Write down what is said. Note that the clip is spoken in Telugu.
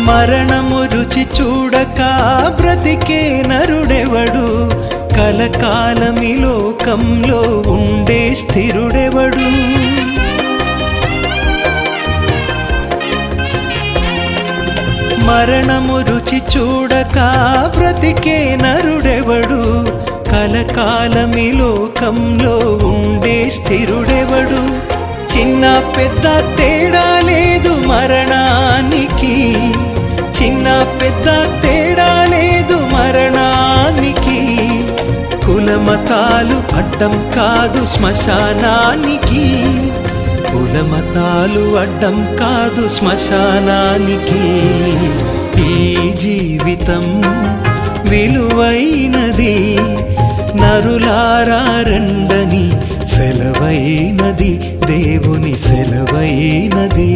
మరణము రుచి చూడక బ్రతికే నరుడెవడు, కలకాలమి లోకంలో ఉండే స్థిరుడెవడు. మరణము రుచి చూడక బ్రతికే నరుడెవడు, కలకాలమి లోకంలో ఉండే స్థిరుడెవడు. చిన్న పెద్ద తేడా లేదు మరణానికి, చిన్న పెద్ద తేడా లేదు మరణానికి. కులమతాలు అడ్డం కాదు శ్మశానానికి, కులమతాలు అడ్డం కాదు శ్మశానానికి. ఈ జీవితం విలువైనది, నరులారా రండని సెలవైనది, దేవుని సెలవైనది.